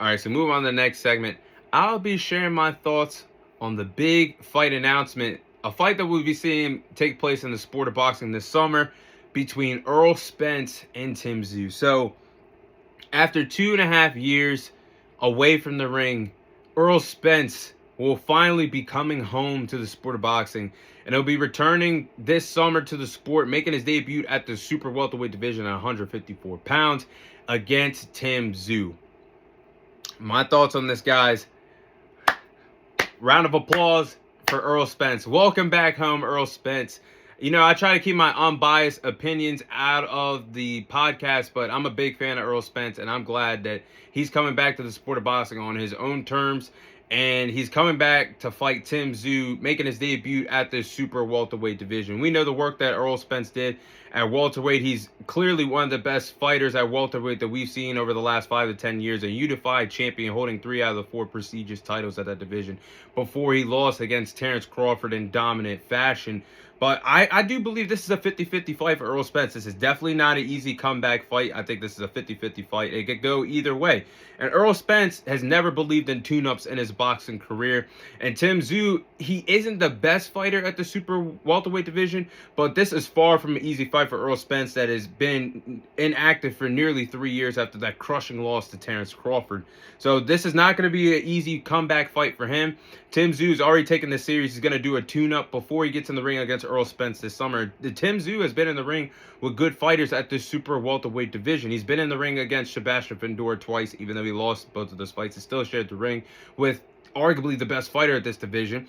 All right, so move on to the next segment. I'll be sharing my thoughts on the big fight announcement, a fight that we'll be seeing take place in the sport of boxing this summer between Errol Spence and Tim Tszyu. So, after 2.5 years away from the ring, Errol Spence will finally be coming home to the sport of boxing, and he'll be returning this summer to the sport, making his debut at the super welterweight division at 154 pounds against Tim Tszyu. My thoughts on this, guys. Round of applause for Errol Spence. Welcome back home, Errol Spence. You know, I try to keep my unbiased opinions out of the podcast, but I'm a big fan of Errol Spence, and I'm glad that he's coming back to the sport of boxing on his own terms, and he's coming back to fight Tim Tszyu, making his debut at the super welterweight division. We know the work that Errol Spence did at welterweight. He's clearly one of the best fighters at welterweight that we've seen over the last 5 to 10 years, a unified champion holding 3 out of the 4 prestigious titles at that division before he lost against Terrence Crawford in dominant fashion. But I do believe this is a 50-50 fight for Errol Spence. This is definitely not an easy comeback fight. I think this is a 50-50 fight. It could go either way. And Errol Spence has never believed in tune-ups in his boxing career. And Tim Tszyu, he isn't the best fighter at the super welterweight division, but this is far from an easy fight for Errol Spence that has been inactive for nearly 3 years after that crushing loss to Terrence Crawford. So this is not going to be an easy comeback fight for him. Tim Tszyu already taken the series. He's going to do a tune-up before he gets in the ring against Errol Spence this summer. Tim Tszyu has been in the ring with good fighters at the super welterweight division. He's been in the ring against Sebastian Fundora twice, even though he lost both of those fights. He still shared the ring with arguably the best fighter at this division.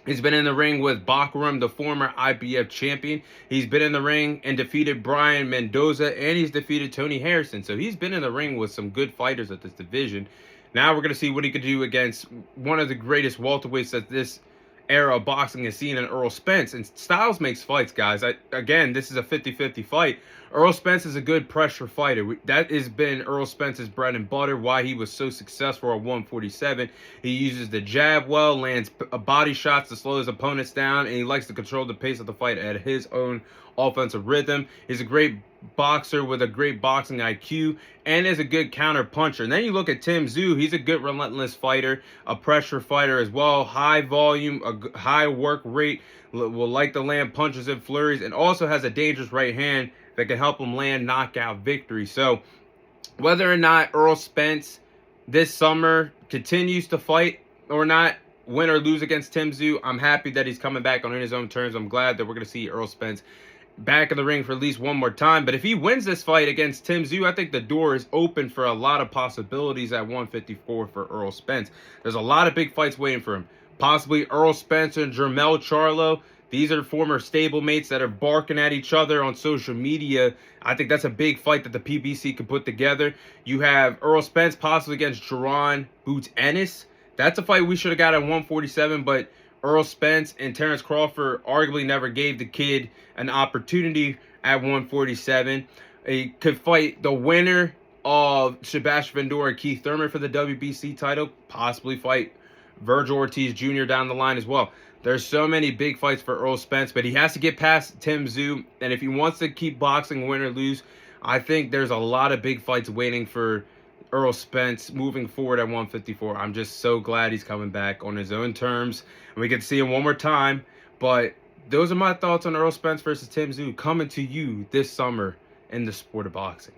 He's been in the ring with Bakaram, the former IBF champion. He's been in the ring and defeated Brian Mendoza, and he's defeated Tony Harrison. So he's been in the ring with some good fighters at this division. Now we're going to see what he could do against one of the greatest welterweights that this era of boxing has seen in Errol Spence. And styles makes fights, guys. Again, this is a 50-50 fight. Errol Spence is a good pressure fighter. That has been Errol Spence's bread and butter, why he was so successful at 147. He uses the jab well, lands body shots to slow his opponents down, and he likes to control the pace of the fight at his own offensive rhythm. He's a great boxer with a great boxing IQ and is a good counter puncher. And then you look at Tim Tszyu, he's a good relentless fighter, a pressure fighter as well, high volume, a high work rate, will like to land punches and flurries, and also has a dangerous right hand that can help him land knockout victories. So whether or not Errol Spence this summer continues to fight or not, win or lose against Tim Tszyu, I'm happy that he's coming back on his own terms. I'm glad that we're going to see Errol Spence back in the ring for at least one more time. But if he wins this fight against Tim Tszyu, I think the door is open for a lot of possibilities at 154 for Errol Spence. There's a lot of big fights waiting for him. Possibly Errol Spence and Jermell Charlo. These are former stablemates that are barking at each other on social media. I think that's a big fight that the PBC could put together. You have Errol Spence possibly against Jaron Boots Ennis. That's a fight we should have got at 147, but Errol Spence and Terrence Crawford arguably never gave the kid an opportunity at 147. He could fight the winner of Sebastian Fundora and Keith Thurman for the WBC title, possibly fight Virgil Ortiz Jr. down the line as well. There's so many big fights for Errol Spence, but he has to get past Tim Tszyu, and if he wants to keep boxing win or lose, I think there's a lot of big fights waiting for Errol Spence moving forward at 154. I'm just so glad he's coming back on his own terms, and we get to see him one more time. But those are my thoughts on Errol Spence versus Tim Tszyu coming to you this summer in the sport of boxing.